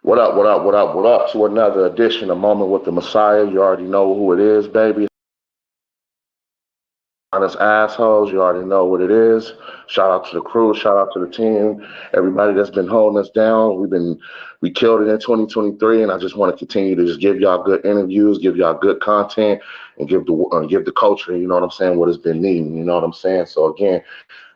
What up, what up, what up, what up to another edition of Moment with the Messiah. You already know who it is, baby. Honest assholes, you already know what it is. Shout out to the crew, shout out to the team, everybody that's been holding us down. We killed it in 2023, and I just want to continue to just give y'all good interviews, give y'all good content, and give the culture, you know what I'm saying, what it's been needing, you know what I'm saying. So again,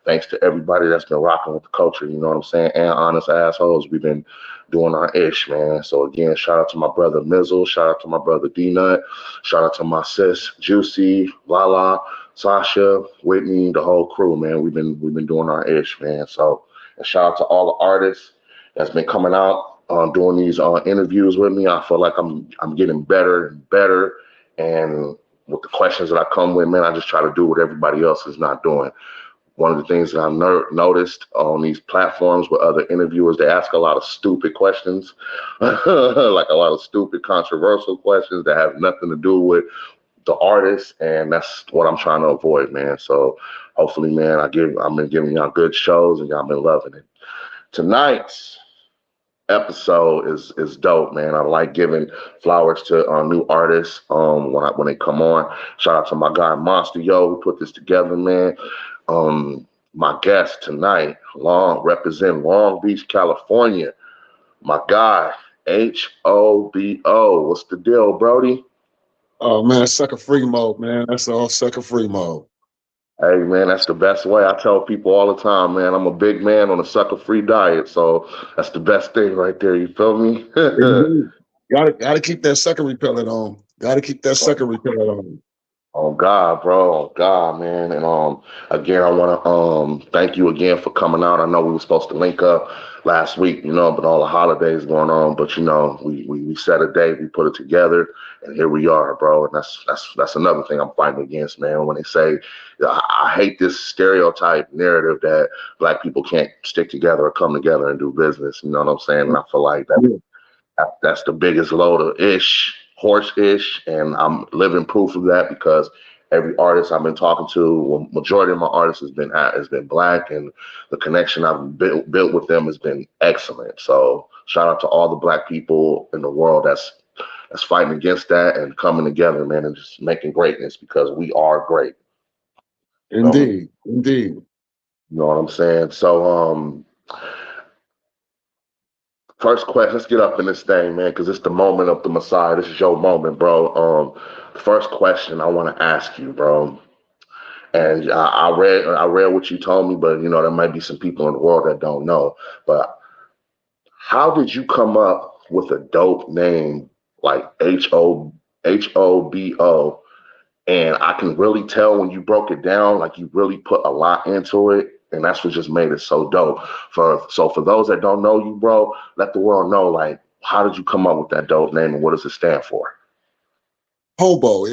thanks to everybody that's been rocking with the culture, you know what I'm saying, and honest assholes. We've been doing our ish, man. So again, shout out to my brother Mizzle, shout out to my brother D Nut, shout out to my sis Juicy, Lala, Sasha, Whitney, the whole crew, man. We've been doing our ish, man. So and shout out to all the artists that's been coming out doing these interviews with me. I feel like I'm getting better and better, and with the questions that I come with, man, I just try to do what everybody else is not doing. One of the things that I've noticed on these platforms with other interviewers, they ask a lot of stupid questions, like a lot of stupid, controversial questions that have nothing to do with the artist, and that's what I'm trying to avoid, man. So hopefully, man, I've been giving y'all good shows, and y'all been loving it. Tonight's episode is dope, man. I like giving flowers to new artists when they come on. Shout out to my guy Monster Yo, who put this together, man. My guest tonight, represent Long Beach, California. My guy, H.O.B.O. What's the deal, Brody? Oh man, sucker free mode, man. That's all sucker free mode. Hey man, that's the best way. I tell people all the time, man, I'm a big man on a sucker free diet. So that's the best thing right there. You feel me? Indeed. Gotta keep that sucker repellent on. Gotta keep that sucker repellent on. Oh God, bro. Oh God, man. And again, I want to thank you again for coming out. I know we were supposed to link up last week, you know, but all the holidays going on. But you know, we set a date, we put it together, and here we are, bro. And that's another thing I'm fighting against, man. When they say, I hate this stereotype narrative that black people can't stick together or come together and do business. You know what I'm saying? And I feel like that's the biggest load of horse ish, and I'm living proof of that because every artist I've been talking to, well, majority of my artists has been black, and the connection I've built with them has been excellent. So shout out to all the black people in the world that's fighting against that and coming together, man, and just making greatness because we are great. Indeed, indeed. You know what I'm saying? So first question, let's get up in this thing, man, because it's the moment of the Messiah. This is your moment, bro. The first question I want to ask you, bro, and I read what you told me, but you know there might be some people in the world that don't know. But how did you come up with a dope name like H.O.B.O? And I can really tell when you broke it down, like you really put a lot into it. And that's what just made it so dope. For those that don't know you, bro, let the world know, like, how did you come up with that dope name and what does it stand for? Hobo.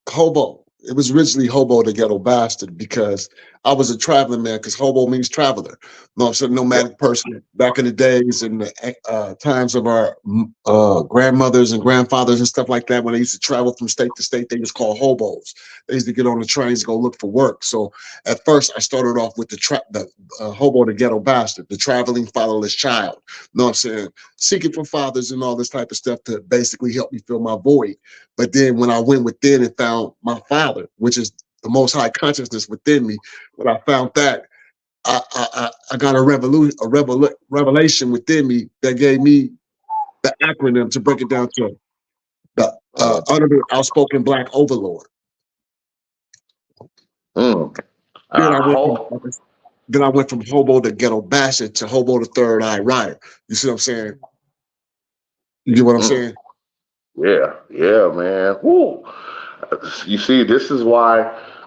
Hobo. It was originally Hobo the Ghetto Bastard because I was a traveling man, because hobo means traveler. No, I'm saying nomadic person. Back in the days and the times of our grandmothers and grandfathers and stuff like that, when they used to travel from state to state, they was called hobos. They used to get on the trains to go look for work. So at first I started off with the Hobo the Ghetto Bastard, the traveling fatherless child. No, I'm saying seeking for fathers and all this type of stuff to basically help me fill my void. But then when I went within and found my father, which is the most high consciousness within me, when I found that, I got a revelation within me that gave me the acronym to break it down to the utterly outspoken black overlord. Mm. Then I went from Hobo the Ghetto Bastard to Hobo the Third Eye Rider. You see what I'm saying? You get what I'm saying? Yeah, man. Woo. You see, this is why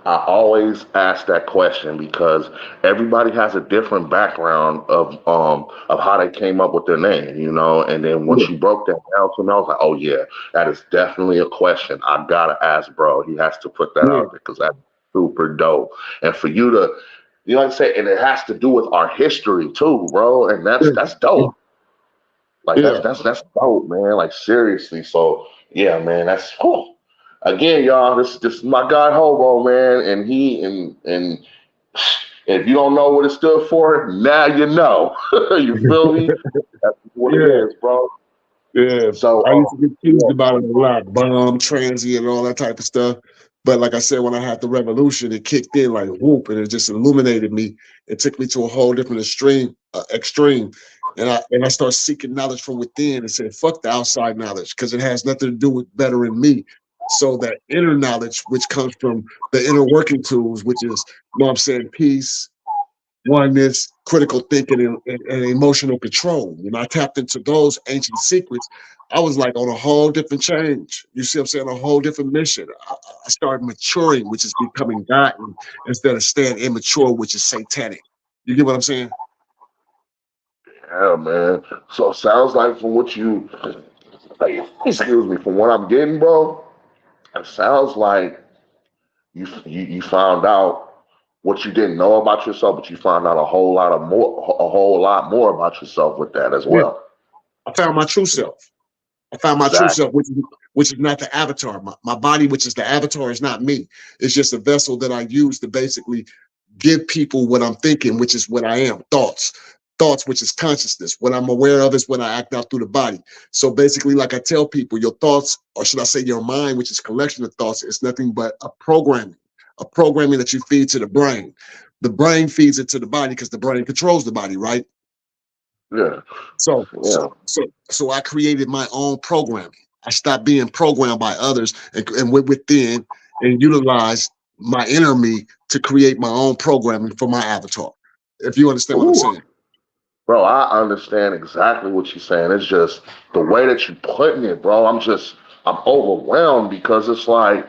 I always ask that question because everybody has a different background of how they came up with their name, you know. And then once you broke that down to me, I was like, oh yeah, that is definitely a question I gotta ask, bro. He has to put that out there because that's super dope. And for you to, you know what I'm saying, and it has to do with our history too, bro. And that's dope. Like that's dope, man. Like seriously. So yeah, man, that's cool. Again, y'all, this is my guy Hobo, man, and and if you don't know what it stood for, now you know. You feel me? That's what it is, bro. Yeah, So I used to get yeah, accused about it a lot, bomb, transient, and all that type of stuff. But like I said, when I had the revolution, it kicked in like whoop, and it just illuminated me. It took me to a whole different extreme, and I started seeking knowledge from within and said, "Fuck the outside knowledge," because it has nothing to do with bettering me. So that inner knowledge, which comes from the inner working tools, which is, you know what I'm saying, peace, oneness, critical thinking, and emotional control. When I tapped into those ancient secrets, I was like on a whole different change. You see what I'm saying? A whole different mission. I started maturing, which is becoming godly, instead of staying immature, which is satanic. You get what I'm saying? yeah, man. So it sounds like from what you, like, excuse me, from what I'm getting, bro, it sounds like you found out what you didn't know about yourself, but you found out a whole lot more about yourself with that as Yeah. well. I found my true self. I found my true Exactly. self, which is not the avatar. My body, which is the avatar, is not me. It's just a vessel that I use to basically give people what I'm thinking, which is what I am. Thoughts, which is consciousness. What I'm aware of is what I act out through the body. So basically, like I tell people, your thoughts, or should I say your mind, which is a collection of thoughts, is nothing but a programming that you feed to the brain. The brain feeds it to the body because the brain controls the body, right? Yeah. So, so, Yeah. so I created my own programming. I stopped being programmed by others and went within and utilized my inner me to create my own programming for my avatar. If you understand what I'm Ooh. saying. Bro, I understand exactly what you're saying. It's just the way that you're putting it, bro. I'm overwhelmed because it's like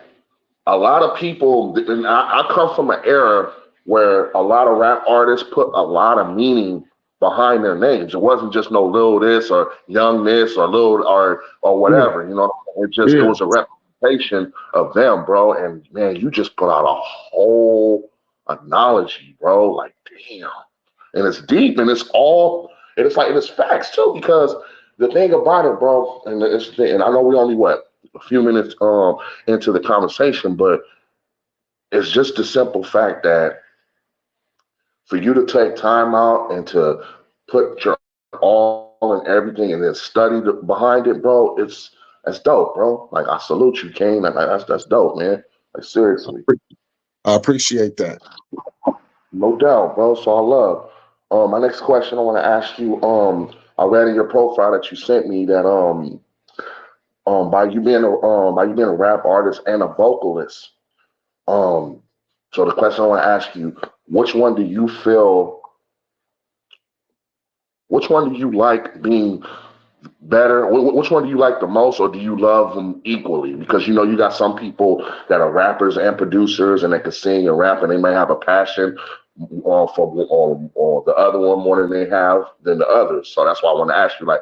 a lot of people, and I come from an era where a lot of rap artists put a lot of meaning behind their names. It wasn't just no little this or young this or little or Yeah, whatever. You know, it yeah. was a representation of them, bro. And man, you just put out a whole analogy, bro. Like, damn, and it's deep, and it's like, and it's facts too, because the thing about it, bro, and I know we only what a few minutes into the conversation, but it's just the simple fact that for you to take time out and to put your all and everything and then study behind it, bro, that's dope, bro. Like, I salute you, King. Like, that's dope, man. Like, seriously. I appreciate that. No doubt, bro. So I love. My next question I want to ask you. I read in your profile that you sent me that by you being a rap artist and a vocalist. Um, so the question I want to ask you: which one do you feel? Which one do you like being better? Which one do you like the most, or do you love them equally? Because you know you got some people that are rappers and producers, and they can sing and rap, and they may have a passion for the other one more than they have than the others. So that's why I want to ask you, like,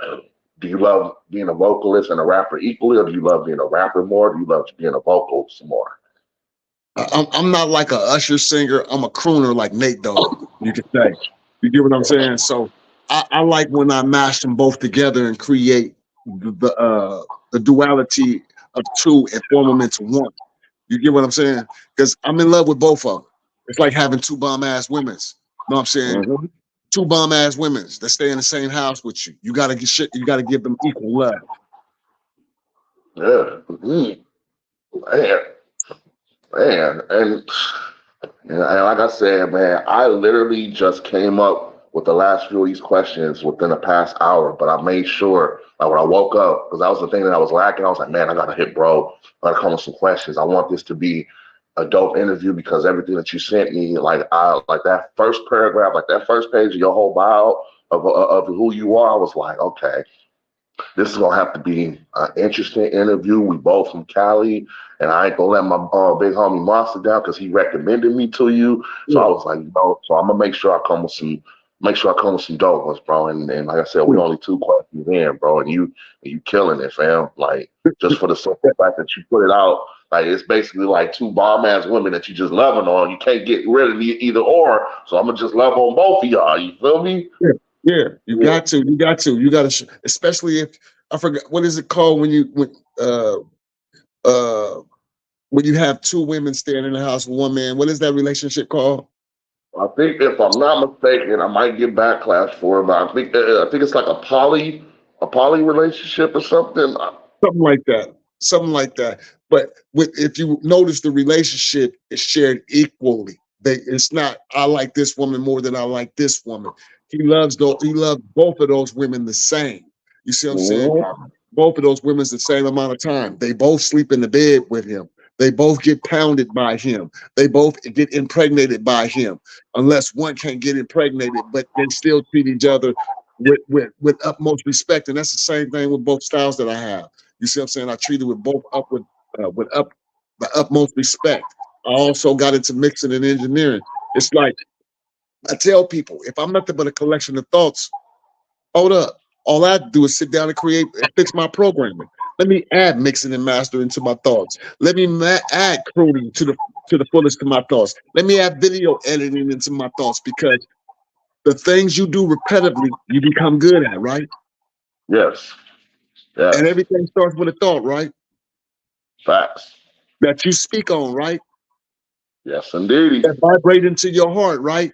do you love being a vocalist and a rapper equally, or do you love being a rapper more? Or do you love being a vocalist more? I'm not like a Usher singer. I'm a crooner like Nate Dogg, you could say. You get what I'm saying? So I like when I mash them both together and create the duality of two and form them into one. You get what I'm saying? Because I'm in love with both of them. It's like having two bomb ass women's. You know what I'm saying? Mm-hmm. Two bomb ass women's that stay in the same house with you. You gotta get shit. You gotta give them equal love. Yeah. Mm. Man, man, and like I said, man, I literally just came up with the last few of these questions within the past hour, but I made sure, like when I woke up, because that was the thing that I was lacking. I was like, man, I gotta hit bro. I gotta come with some questions. I want this to be a dope interview because everything that you sent me, like I like that first paragraph, like that first page of your whole bio of who you are, I was like, okay, this is gonna have to be an interesting interview. We both from Cali, and I ain't gonna let my big homie Monster down because he recommended me to you. So I Yeah, was like, so I'm gonna make sure I come with some dope ones, bro. And like I said, we yeah. only two questions in, bro, and you killing it, fam. Like just for the simple fact that you put it out, like it's basically like two bomb ass women that you just loving on. You can't get rid of either or. So I'm gonna just love on both of y'all. You feel me? Yeah, yeah, you Yeah. got to, especially if I forgot what is it called uh uh when you have two women staying in the house with one man. What is that relationship called? I think if I'm not mistaken, I might get backlash for it, but I think it's like a poly. a poly relationship or something. Something like that. Something like that. But if you notice, the relationship is shared equally. It's not I like this woman more than I like this woman. He loves both of those women the same. You see what I'm saying? Mhm. Both of those women's the same amount of time. They both sleep in the bed with him. They both get pounded by him. They both get impregnated by him. Unless one can't get impregnated, but they still treat each other with utmost respect. And that's the same thing with both styles that I have. You see what I'm saying? I treated with both up with the utmost respect. I also got into mixing and engineering. It's like I tell people, if I'm nothing but a collection of thoughts, hold up. All I do is sit down and create and fix my programming. Let me add mixing and mastering to my thoughts. Let me add crooning to the fullest to my thoughts. Let me add video editing into my thoughts, because the things you do repetitively, you become good at, right? Yes. And Yes. everything starts with a thought, right? Facts. That you speak on, right? Yes, indeedy. That vibrate into your heart, right?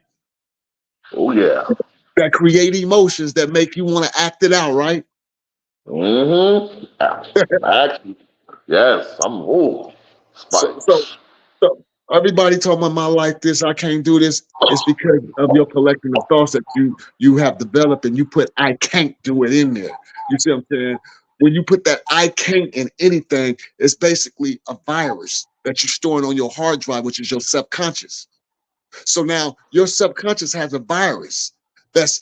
Oh yeah. That create emotions that make you want to act it out, right? Mm-hmm. Actually, yes. I'm So, so, spikes. so everybody talking about my life this, I can't do this. It's because of your collection of thoughts that you have developed, and you put I can't do it in there. You see what I'm saying? When you put that I can't in anything, it's basically a virus that you're storing on your hard drive, which is your subconscious. So now your subconscious has a virus that's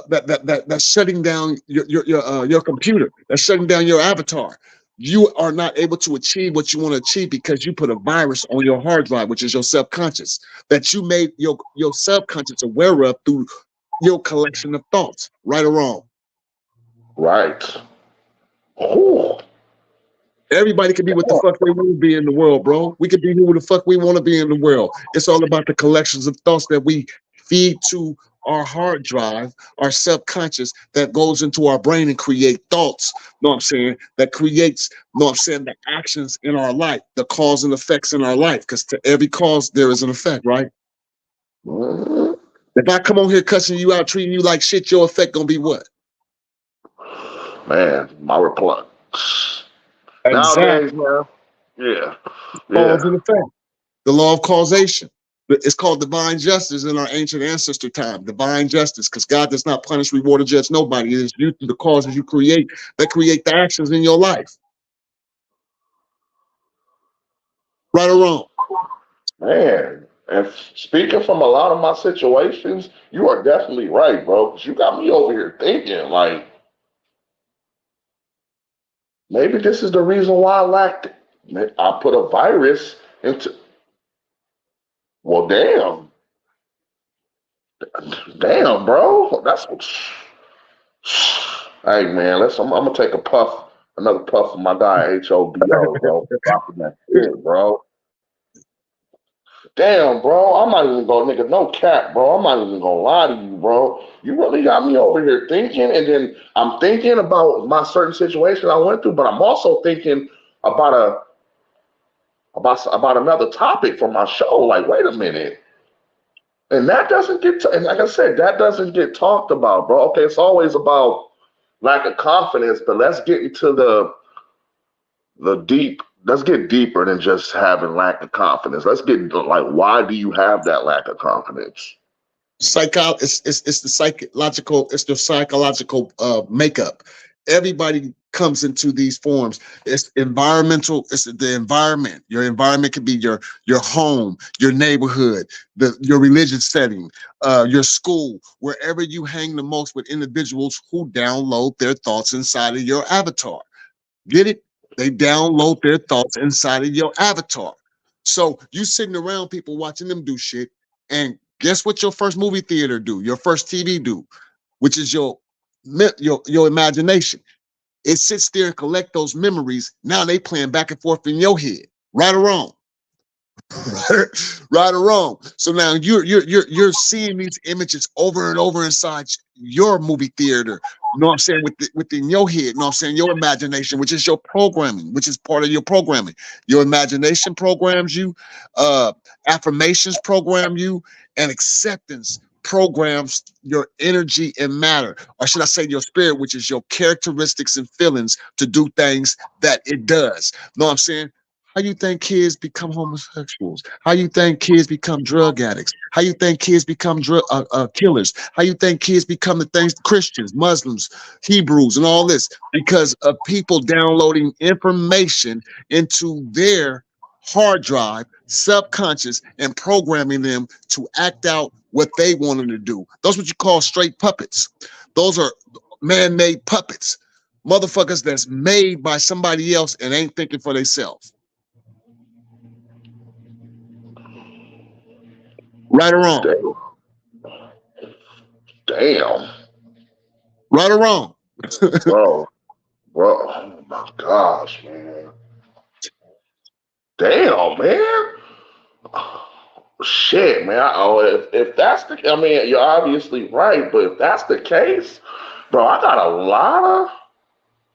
that's shutting down your computer. That's shutting down your avatar. You are not able to achieve what you want to achieve because you put a virus on your hard drive, which is your subconscious, that you made your subconscious aware of through your collection of thoughts, right or wrong. Right. Oh. Everybody can be what the fuck they want to be in the world, bro. We can be who the fuck we want to be in the world. It's all about the collections of thoughts that we feed to our hard drive, our subconscious, that goes into our brain and create thoughts. Know what I'm saying? That creates, know what I'm saying, the actions in our life, the cause and effects in our life. Because to every cause there is an effect, right? Mm-hmm. If I come on here cussing you out, treating you like shit, your effect gonna be what? Man, my reply. Exactly. Nowadays, man. Yeah. Cause Yeah. and effect. The law of causation. It's called divine justice in our ancient ancestor time. Divine justice, because God does not punish, reward, or judge nobody. It is due to the causes you create that create the actions in your life. Right or wrong? Man. And speaking from a lot of my situations, you are definitely right, bro. 'Cause you got me over here thinking, like, maybe this is the reason why I lacked it. I put a virus into. Well, damn. Damn, bro. That's what. Hey, man, I'm gonna take a puff, another puff of my guy H.O.B.O, bro. Dropping that shit, bro. Damn, bro. I'm not even gonna, nigga, no cap, bro. I'm not even gonna lie to you, bro. You really got me over here thinking, and then I'm thinking about my certain situation I went through, but I'm also thinking about about another topic for my show. Like, wait a minute. And that doesn't get, and like I said, that doesn't get talked about, bro. Okay, it's always about lack of confidence, but let's get into the deep. Let's get deeper than just having lack of confidence. Let's get into, like, why do you have that lack of confidence? It's the psychological, it's the psychological makeup. Everybody comes into these forms. It's environmental, it's the environment. Your environment could be your home, your neighborhood, your religious setting, your school, wherever you hang the most with individuals who download their thoughts inside of your avatar. Get it? They download their thoughts inside of your avatar. So you sitting around people watching them do shit, and guess what your first movie theater do? Your first TV do, which is your imagination. It sits there and collect those memories. Now they playing back and forth in your head, right or wrong. Right or wrong. So now you're seeing these images over and over inside your movie theater. You know what I'm saying? Within your head, you know what I'm saying? Your imagination, which is your programming, which is part of your programming. Your imagination programs you, affirmations program you, and acceptance programs your energy and matter, or should I say your spirit, which is your characteristics and feelings to do things that it does. Know what I'm saying? How you think kids become homosexuals? How you think kids become drug addicts? How you think kids become killers? How you think kids become the things Christians, Muslims, Hebrews, and all this? Because of people downloading information into their hard drive, subconscious, and programming them to act out what they want them to do. Those what you call straight puppets. Those are man-made puppets. Motherfuckers that's made by somebody else and ain't thinking for themselves. Right or wrong? Damn. Right or wrong? Bro, oh my gosh, man. Damn, man. Shit, man. If that's the, I mean, you're obviously right, but if that's the case, bro, I got a lot of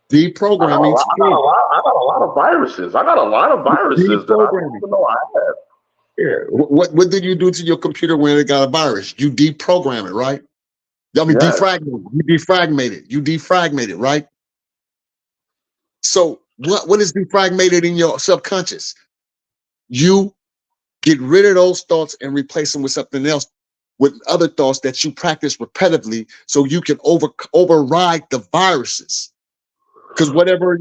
deprogramming. I got a lot of viruses. I got a lot of viruses that I don't even know I have. Yeah. What did you do to your computer when it got a virus? You deprogram it, right? I mean, Yes. You defragment it, right? So what is defragmented in your subconscious? You get rid of those thoughts and replace them with something else, with other thoughts that you practice repetitively, so you can override the viruses. Because whatever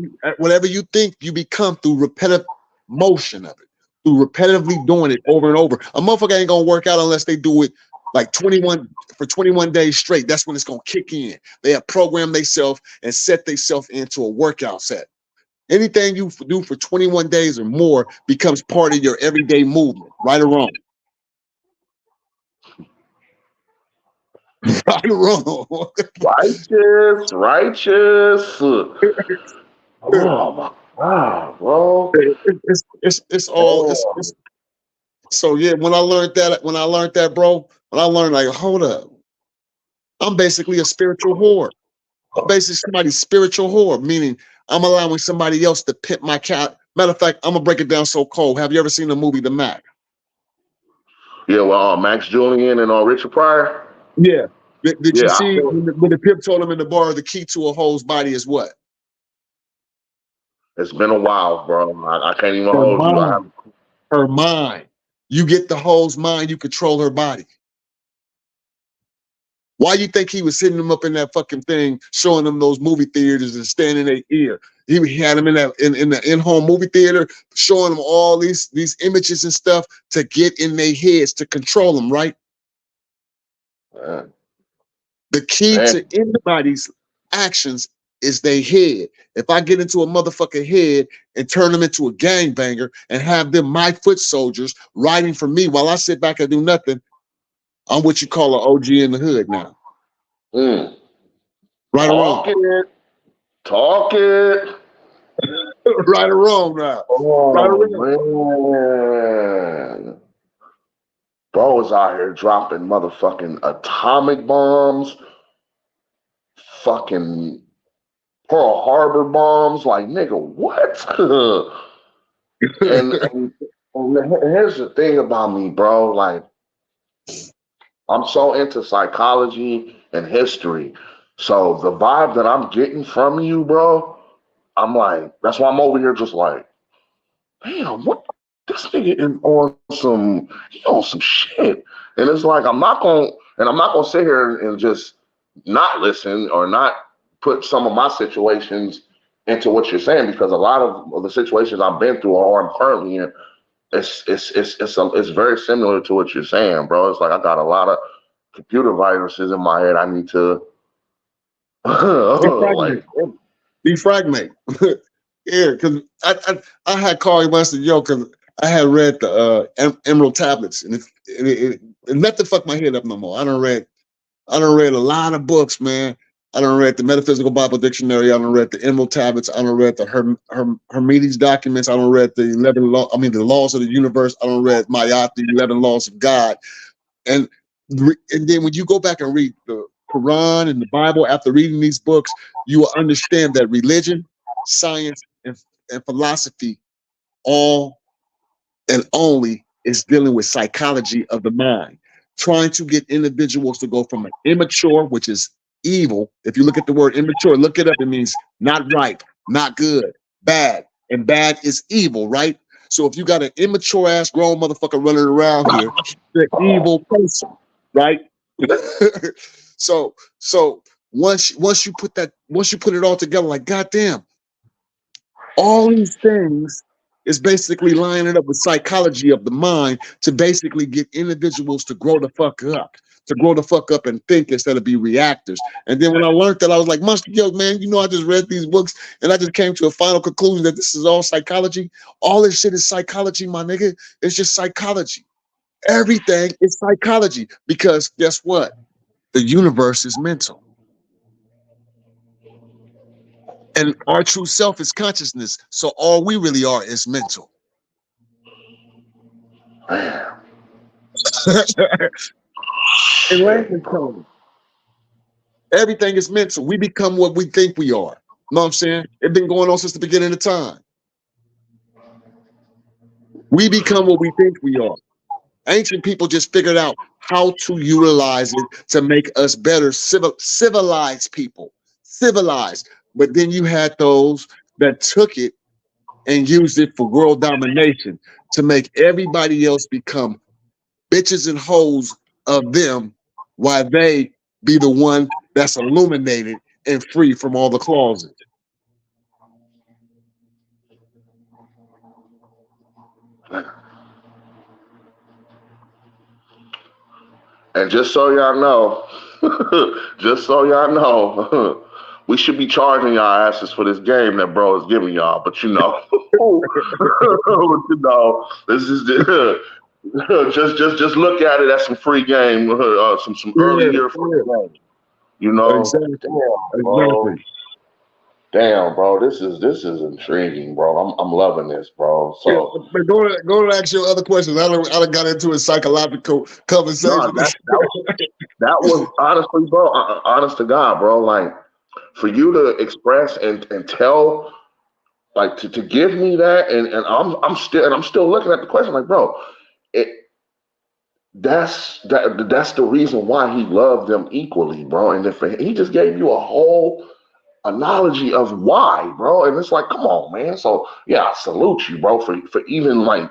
you think, you become through repetitive motion of it, through repetitively doing it over and over. A motherfucker ain't gonna work out unless they do it like 21 days straight. That's when it's gonna kick in. They have programmed themselves and set themselves into a workout set. Anything you do for 21 days or more becomes part of your everyday movement, right or wrong? Right or wrong? Righteous. Oh my God, bro. It's all. So yeah, when I learned that, bro, when I learned, like, hold up, I'm basically a spiritual whore. I'm basically somebody's spiritual whore, meaning I'm allowing somebody else to pimp my cat. Matter of fact, I'm gonna break it down so cold. Have you ever seen the movie The Mac? Yeah, well, Max Julian and Richard Pryor. Yeah. Did you see when the pimp told him in the bar the key to a hoe's body is what? It's been a while, bro. I can't even hold you. Her mind. You get the hoe's mind, you control her body. Why you think he was sitting them up in that fucking thing, showing them those movie theaters and standing in their ear? He had them in the in-home movie theater, showing them all these images and stuff to get in their heads to control them, right? The key to anybody's actions is their head. If I get into a motherfucking head and turn them into a gangbanger and have them my foot soldiers riding for me while I sit back and do nothing, I'm what you call an OG in the hood now. Right or wrong? Talk it. Right or wrong now? Oh, right or wrong? Man. Bro is out here dropping motherfucking atomic bombs, fucking Pearl Harbor bombs. Like, nigga, what? and here's the thing about me, bro. Like, I'm so into psychology and history. So the vibe that I'm getting from you, bro, I'm like, that's why I'm over here just like, damn, what? This nigga is on some shit. And it's like, I'm not gonna sit here and just not listen or not put some of my situations into what you're saying, because a lot of the situations I've been through or I'm currently in, it's very similar to what you're saying, bro. It's like I got a lot of computer viruses in my head. I need to defragment. Yeah, because I had called once and yo, because I had read the Emerald Tablets, and it nothing fucked my head up no more. I done read a lot of books, man. I done read the Metaphysical Bible Dictionary. I done read the Emerald Tablets. I done read the Hermetic documents. I done read the the laws of the universe. I done read Mayat, the 11 laws of God. And then when you go back and read the Quran and the Bible after reading these books, you will understand that religion, science, and philosophy all and only is dealing with psychology of the mind. trying to get individuals to go from an immature, which is evil. If you look at the word immature, look it up. It means not ripe, not good, bad. And bad is evil, right? So if you got an immature ass grown motherfucker running around here, the evil person, right? so once you put it all together, like goddamn, all these things is basically lining up with psychology of the mind to basically get individuals to grow the fuck up and think instead of be reactors. And then when I learned that, I was like, Monster, yo, man, you know, I just read these books and I just came to a final conclusion that this is all psychology. All this shit is psychology, my nigga. It's just psychology. Everything is psychology because guess what? The universe is mental. And our true self is consciousness. So all we really are is mental. In layman's terms, everything is mental. We become what we think we are. Know what I'm saying? It's been going on since the beginning of time. We become what we think we are. Ancient people just figured out how to utilize it to make us better civilized people. Civilized. But then you had those that took it and used it for world domination to make everybody else become bitches and hoes of them while they be the one that's illuminated and free from all the closet. And just so y'all know, we should be charging y'all asses for this game that bro is giving y'all. But you know, this is just look at it as some free game, some early year free game. You know, Exactly. Damn, bro, this is intriguing, bro. I'm loving this, bro. So, yeah, but go to ask your other questions. I done got into a psychological conversation. No, that was honestly, bro. Honest to God, bro. Like for you to express and tell, like to give me that, and I'm still looking at the question, like, bro, that's the reason why he loved them equally, bro. And if he just gave you a whole analogy of why, bro. And it's like, come on, man. So yeah, I salute you, bro, for even like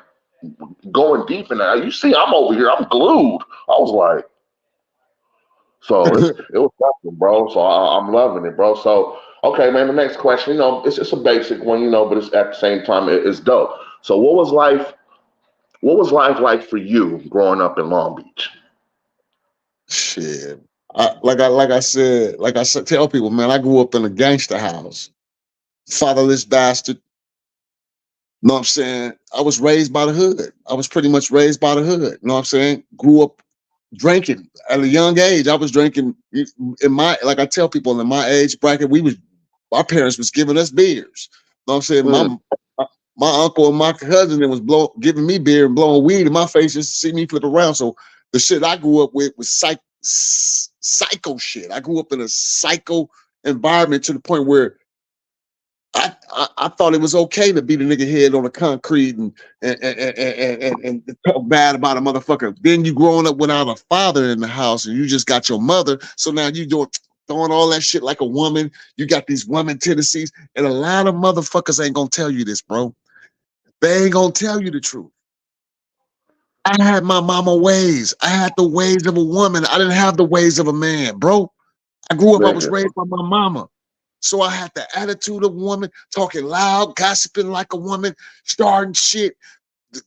going deep in that. You see, I'm over here, I'm glued. I was like, so it was something, bro. So I'm loving it, bro. So okay, man. The next question, you know, it's just a basic one, you know, but it's at the same time it's dope. So what was life like for you growing up in Long Beach? Shit. Like I said, tell people, man, I grew up in a gangster house. Fatherless bastard. Know what I'm saying? I was raised by the hood. I was pretty much raised by the hood. Know what I'm saying? Grew up drinking at a young age. I was drinking like I tell people in my age bracket, our parents was giving us beers. Know what I'm saying? My uncle and my cousin was giving me beer and blowing weed in my face just to see me flip around. So the shit I grew up with was psycho shit. I grew up in a psycho environment to the point where I thought it was okay to beat a nigga head on the concrete and talk bad about a motherfucker. Then you growing up without a father in the house and you just got your mother. So now you throwing all that shit like a woman. You got these woman tendencies, and a lot of motherfuckers ain't gonna tell you this, bro. They ain't gonna tell you the truth. I had my mama ways. I had the ways of a woman. I didn't have the ways of a man, bro. I grew up, I was raised by my mama. So I had the attitude of a woman, talking loud, gossiping like a woman, starting shit,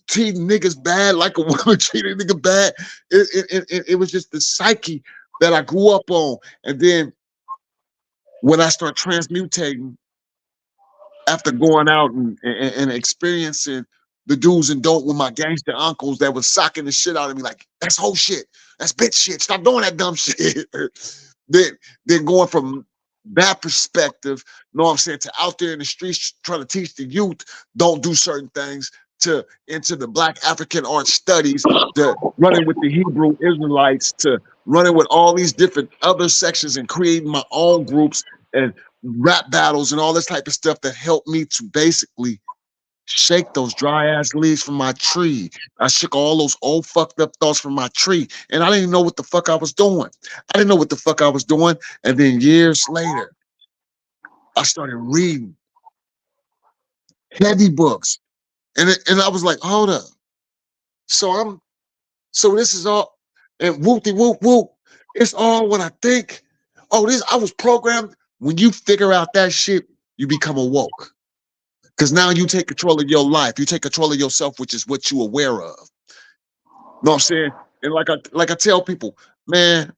treating niggas bad like a woman treating nigga bad. It was just the psyche that I grew up on. And then when I start transmutating after going out and experiencing the do's and don't with my gangster uncles that was socking the shit out of me, like, that's whole shit, that's bitch shit, stop doing that dumb shit. then going from that perspective, know what I'm saying, to out there in the streets trying to teach the youth don't do certain things, to into the Black African art studies, to running with the Hebrew Israelites, to running with all these different other sections and creating my own groups and rap battles and all this type of stuff that helped me to basically shake those dry ass leaves from my tree. I shook all those old fucked up thoughts from my tree. And I didn't know what the fuck I was doing. I didn't know what the fuck I was doing. And then years later, I started reading heavy books. And I was like, hold up. So this is all, and whoop de whoop whoop. It's all what I think. Oh, this I was programmed. When you figure out that shit, you become awoke. Because now you take control of your life. You take control of yourself, which is what you're aware of. Know what I'm saying? And like I tell people, man,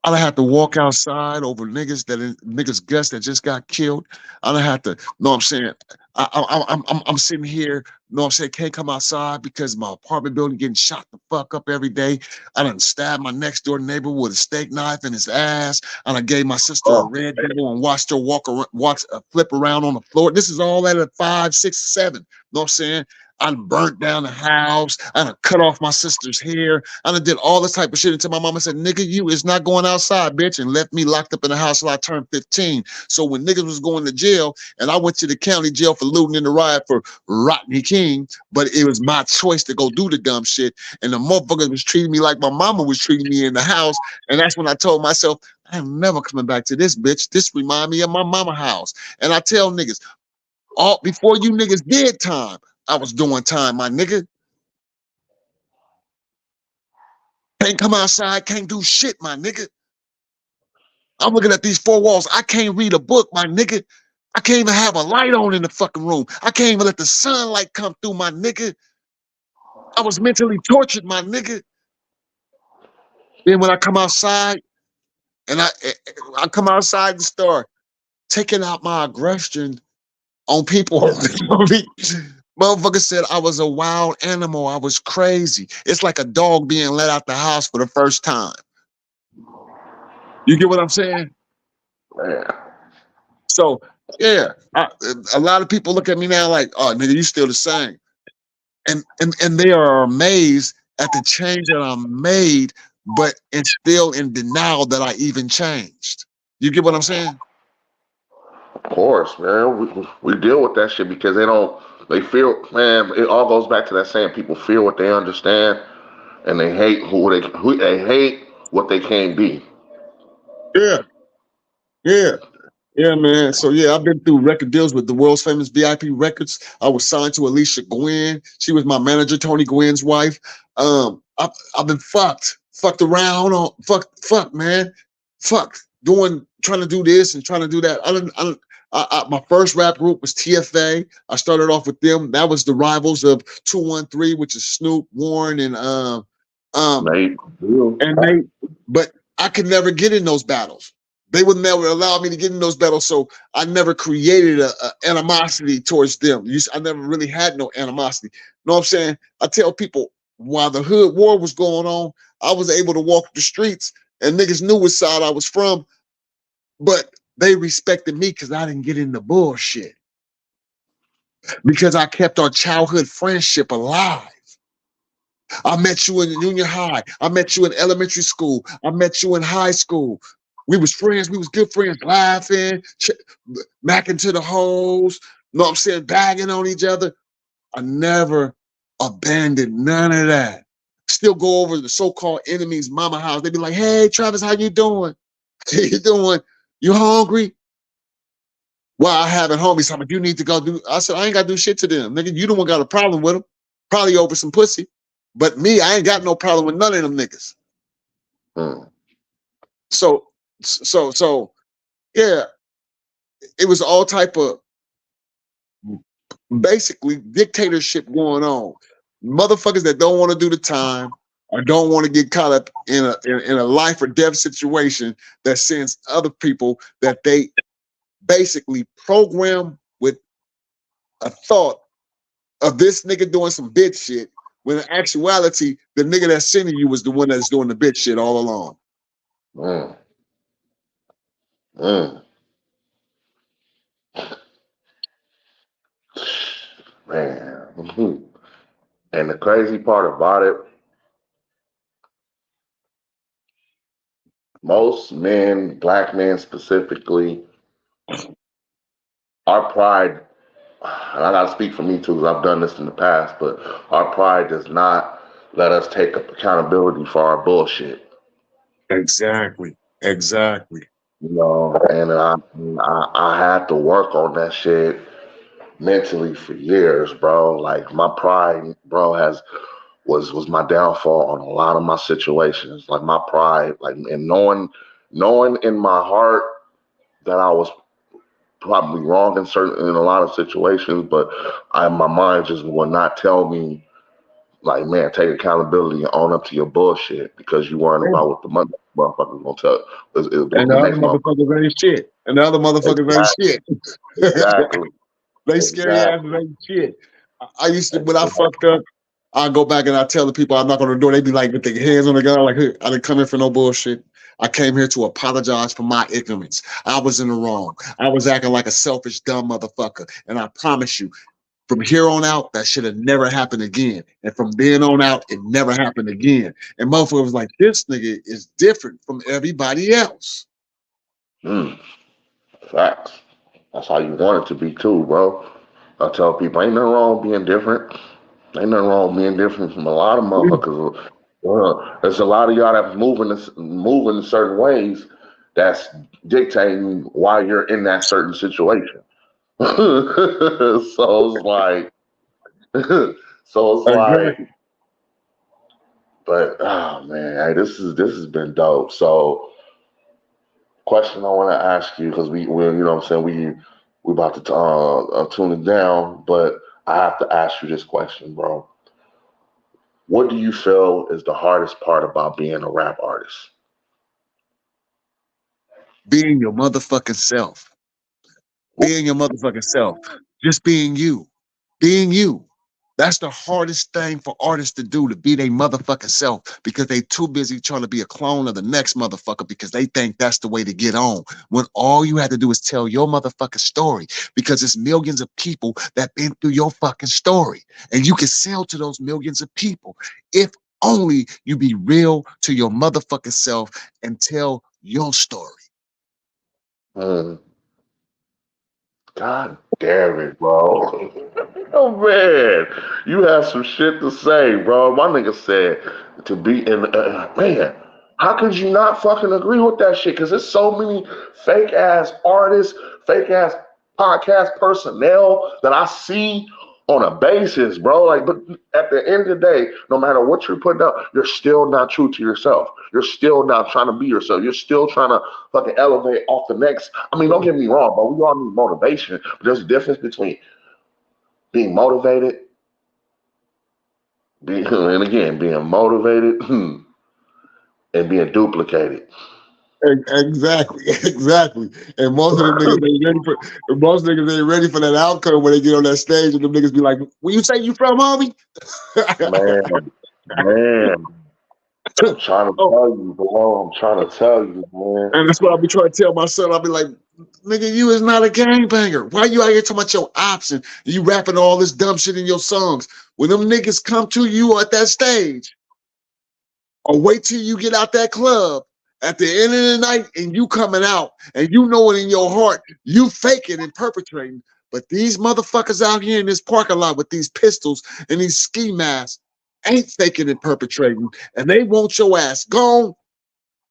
I done had to walk outside over niggas guts that just got killed. I done had to, know what I'm saying? I'm sitting here, know what I'm saying, can't come outside because my apartment building getting shot the fuck up every day. I done stabbed my next door neighbor with a steak knife in his ass. I done gave my sister a red devil and watched her flip around on the floor. This is all at 5, 6, 7. Know what I'm saying? I done burnt down the house. I done cut off my sister's hair. I done did all this type of shit until my mama said, nigga, you is not going outside, bitch, and left me locked up in the house till I turned 15. So when niggas was going to jail, and I went to the county jail for looting in the riot for Rodney King, but it was my choice to go do the dumb shit, and the motherfuckers was treating me like my mama was treating me in the house, and that's when I told myself, I'm never coming back to this, bitch. This remind me of my mama house. And I tell niggas, all before you niggas did time, I was doing time, my nigga. Can't come outside, can't do shit, my nigga. I'm looking at these 4 walls. I can't read a book, my nigga. I can't even have a light on in the fucking room. I can't even let the sunlight come through, my nigga. I was mentally tortured, my nigga. Then when I come outside, and I come outside and start taking out my aggression on people. Motherfucker said I was a wild animal. I was crazy. It's like a dog being let out the house for the first time. You get what I'm saying? Man. So yeah, a lot of people look at me now like, oh nigga, you still the same. And they are amazed at the change that I made, but and still in denial that I even changed. You get what I'm saying? Of course, man. We deal with that shit because they feel, man, it all goes back to that saying, people feel what they understand and they hate who they hate what they can't be. Yeah, yeah. Yeah, man. So yeah, I've been through record deals with the world's famous VIP Records. I was signed to Alicia Gwynn. She was my manager, Tony Gwynn's wife. I've been fucked around on fuck, man, trying to do this and trying to do that. My first rap group was TFA. I started off with them. That was the rivals of 213, which is Snoop, Warren, Nate. they. But I could never get in those battles. They would never allow me to get in those battles, so I never created a animosity towards them. I never really had no animosity. You know what I'm saying? I tell people, while the hood war was going on, I was able to walk the streets, and niggas knew what side I was from, but they respected me because I didn't get into bullshit. Because I kept our childhood friendship alive. I met you in junior high. I met you in elementary school. I met you in high school. We was friends. We was good friends, laughing, macking to the hoes, you know what I'm saying, bagging on each other. I never abandoned none of that. Still go over to the so-called enemy's mama house. They be like, hey, Travis, how you doing? How you doing? You hungry? Well, I haven't homies. So I'm like, you need to go do. I said, I ain't got to do shit to them. Nigga, you the one got a problem with them. Probably over some pussy. But me, I ain't got no problem with none of them niggas. So, yeah, it was all type of basically dictatorship going on. Motherfuckers that don't want to do the time or don't want to get caught up in a life or death situation that sends other people that they basically program with a thought of this nigga doing some bitch shit, when in actuality, the nigga that's sending you was the one that's doing the bitch shit all along. Mm. Mm. Man. Mhm. And the crazy part about it, most men, black men specifically, our pride and I gotta speak for me too, because I've done this in the past, but our pride does not let us take accountability for our bullshit. Exactly. Exactly. You know, and I had to work on that shit mentally for years, bro. Like my pride, bro, was my downfall on a lot of my situations. Like my pride, like and knowing in my heart that I was probably wrong in a lot of situations, but my mind just would not tell me like, man, take accountability and own up to your bullshit because you worrying about what the motherfuckers gonna tell. And What the the other next motherfucker. motherfuckers ain't shit. And the other motherfuckers ain't Exactly, shit. exactly, They scary asses exactly. ain't shit. I used to, when I fucked up, I go back and I tell the people I'm not gonna do it. They be like with their hands on the gun, like, hey, I didn't come here for no bullshit. I came here to apologize for my ignorance. I was in the wrong. I was acting like a selfish, dumb motherfucker. And I promise you, from here on out, that should have never happened again. And from then on out, it never happened again. And motherfucker was like, this nigga is different from everybody else. Mm, facts. That's how you want it to be too, bro. I tell people ain't nothing wrong with being different. Ain't nothing wrong with being different from a lot of motherfuckers. There's a lot of y'all that's moving in certain ways that's dictating why you're in that certain situation. So it's like, so it's like, Exactly. but oh man, hey, this has been dope. So, question I want to ask you because we you know what I'm saying we about to tune it down, but I have to ask you this question, bro. What do you feel is the hardest part about being a rap artist? Being your motherfucking self. Being your motherfucking self. Just being you. Being you. That's the hardest thing for artists to do, to be their motherfucking self, because they too busy trying to be a clone of the next motherfucker because they think that's the way to get on. When all you have to do is tell your motherfucking story, because it's millions of people that been through your fucking story. And you can sell to those millions of people if only you be real to your motherfucking self and tell your story. Mm, God damn it, bro. Oh man, you have some shit to say, bro. My nigga said to be in. Man, how could you not fucking agree with that shit? Because there's so many fake ass artists, fake ass podcast personnel that I see on a basis, bro. Like, but at the end of the day, no matter what you're putting up, you're still not true to yourself. You're still not trying to be yourself. You're still trying to fucking elevate off the next. I mean, don't get me wrong, but we all need motivation. But there's a difference between being motivated, and again, being motivated and being duplicated. Exactly, exactly. And most of them niggas ain't ready for most niggas ain't ready for that outcome when they get on that stage and them niggas be like, "Where you say you from, homie?" Man, man, I'm trying to Oh, tell you, bro. I'm trying to tell you, man. and that's what I be trying to tell my son. I'll be like, "Nigga, you is not a gangbanger. Why you out here talking about your option? You rapping all this dumb shit in your songs. When them niggas come to you at that stage, or wait till you get out that club at the end of the night and you coming out and you know it in your heart, you faking and perpetrating. But these motherfuckers out here in this parking lot with these pistols and these ski masks ain't faking and perpetrating, and they want your ass gone.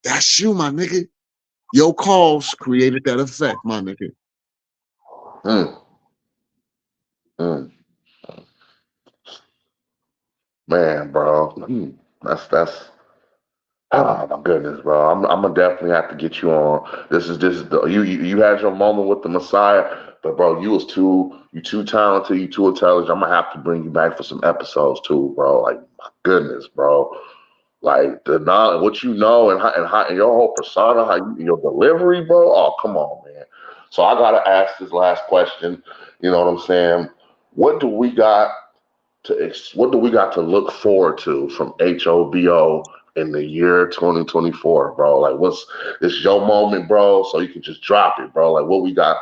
That's you, my nigga. Your calls created that effect, my nigga. Mm, mm, man, bro. That's oh my goodness, bro. I'm gonna definitely have to get you on. This is the you had your moment with the Messiah, but bro, you too talented, you too intelligent. I'm gonna have to bring you back for some episodes too, bro. Like my goodness, bro. Like the knowledge, what you know, and your whole persona, your delivery, bro. Oh, come on, man. So I gotta ask this last question. You know what I'm saying? What do we got what do we got to look forward to from H.O.B.O in the year 2024, bro? Like, what's this your moment, bro? So you can just drop it, bro. Like, what we got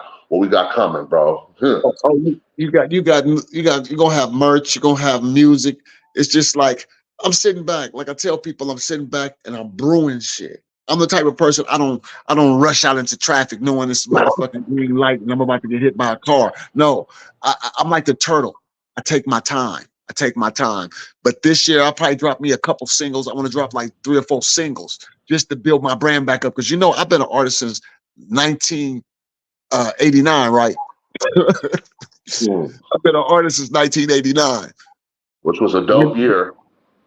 coming, bro? Oh, you're gonna have merch, you're gonna have music. It's just like I'm sitting back. Like I tell people, I'm sitting back and I'm brewing shit. I'm the type of person I don't rush out into traffic knowing this motherfucking green light and I'm about to get hit by a car. No, I'm like the turtle. I take my time. I take my time. But this year I'll probably drop me a couple singles. I want to drop like 3 or 4 singles just to build my brand back up. Because I've been an artist since 1989, right? I've been an artist since 1989. Which was a dope year.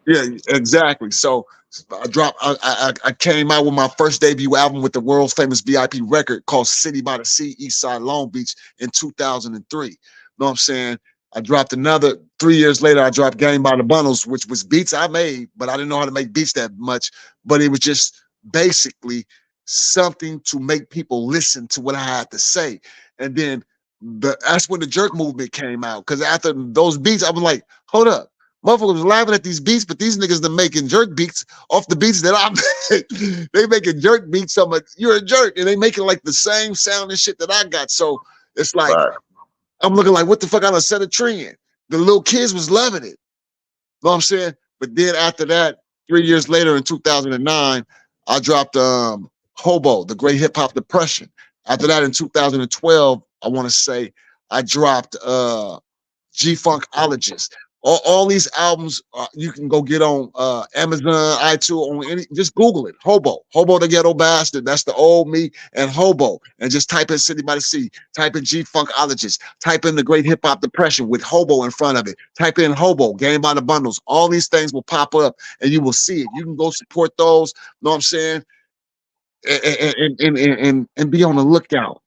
Yeah, exactly. So I came out with my first debut album with the world's famous VIP record called City by the Sea, Eastside Long Beach in 2003. You know what I'm saying? I dropped another 3 years later. I dropped Game by the Bundles, which was beats I made, but I didn't know how to make beats that much. But it was just basically something to make people listen to what I had to say. And then that's when the jerk movement came out. Because after those beats, I was like, hold up. Motherfuckers was laughing at these beats, but these niggas are making jerk beats off the beats that I made. They making jerk beats. So I'm like, you're a jerk. And they making like the same sound and shit that I got. So it's like, I'm looking like, what the fuck? I done set a trend. The little kids was loving it. Know what I'm saying? But then after that, 3 years later in 2009, I dropped Hobo, the Great Hip Hop Depression. After that in 2012, I want to say I dropped G-Funkologist. All these albums you can go get on Amazon, iTunes, on any. Just Google it. Hobo the Ghetto Bastard. That's the old me and Hobo. And just type in City by the Sea. Type in G-Funkologist. Type in the Great Hip Hop Depression with Hobo in front of it. Type in Hobo, Game by the Bundles. All these things will pop up and you will see it. You can go support those. Know what I'm saying? And be on the lookout.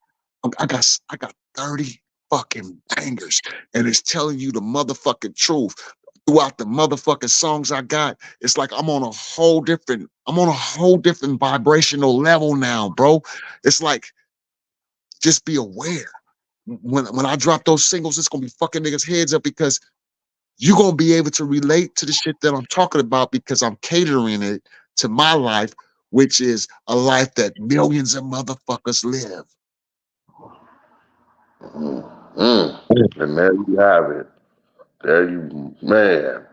I got 30 fucking bangers, and it's telling you the motherfucking truth throughout the motherfucking songs I got. It's like I'm on a whole different vibrational level now, bro. It's like, just be aware. When I drop those singles, it's gonna be fucking niggas' heads up because you're gonna be able to relate to the shit that I'm talking about because I'm catering it to my life, which is a life that millions of motherfuckers live. And there you have it. Man.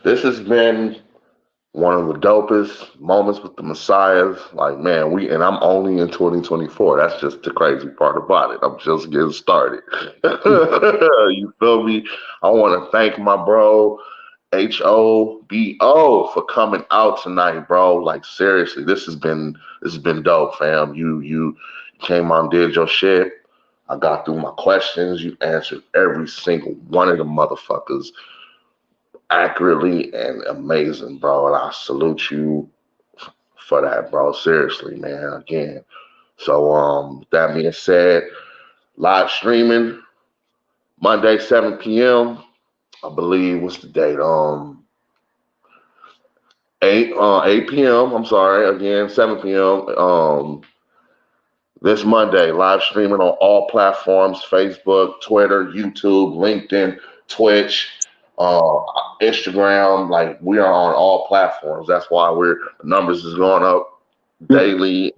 This has been one of the dopest moments with the Messiahs. Like, man, I'm only in 2024. That's just the crazy part about it. I'm just getting started. You feel me? I want to thank my bro, H.O.B.O, for coming out tonight, bro. Like, seriously, this has been dope, fam. You came on, did your shit. I got through my questions. You answered every single one of the motherfuckers accurately and amazing, bro. And I salute you for that, bro. Seriously, man. Again. So that being said, live streaming Monday, 7 p.m. I believe, what's the date? 8 p.m. I'm sorry, again, 7 p.m. This Monday, live streaming on all platforms: Facebook, Twitter, YouTube, LinkedIn, Twitch, Instagram. Like, we are on all platforms. That's why the numbers is going up daily.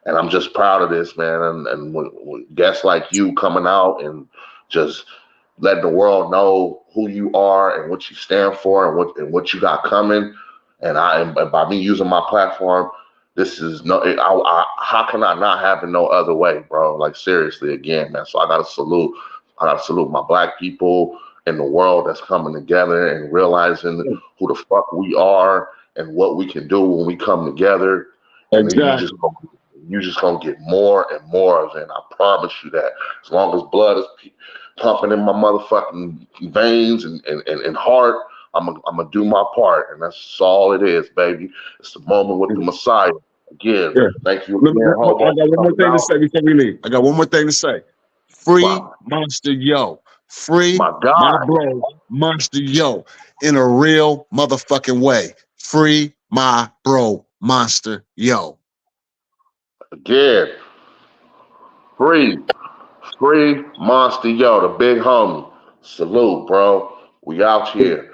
And I'm just proud of this, man. And with guests like you coming out and just letting the world know who you are and what you stand for and what you got coming. And by me using my platform, this is how can I not have it no other way, bro? Like, seriously, again, man. So I gotta salute my Black people in the world that's coming together and realizing who the fuck we are and what we can do when we come together. And then you just gonna get more and more of it. I promise you that. As long as blood is pumping in my motherfucking veins and heart, I'm gonna do my part, and that's all it is, baby. It's the moment with the Messiah. Again, thank you again, Hobo. I got one more thing to say before we leave. I got one more thing to say. Free Monster Yo. Free my bro, Monster Yo, in a real motherfucking way. Free my bro, Monster Yo. Again, free Monster Yo, the big homie. Salute, bro. We out here.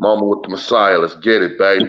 Moment with the Messiah. Let's get it, baby.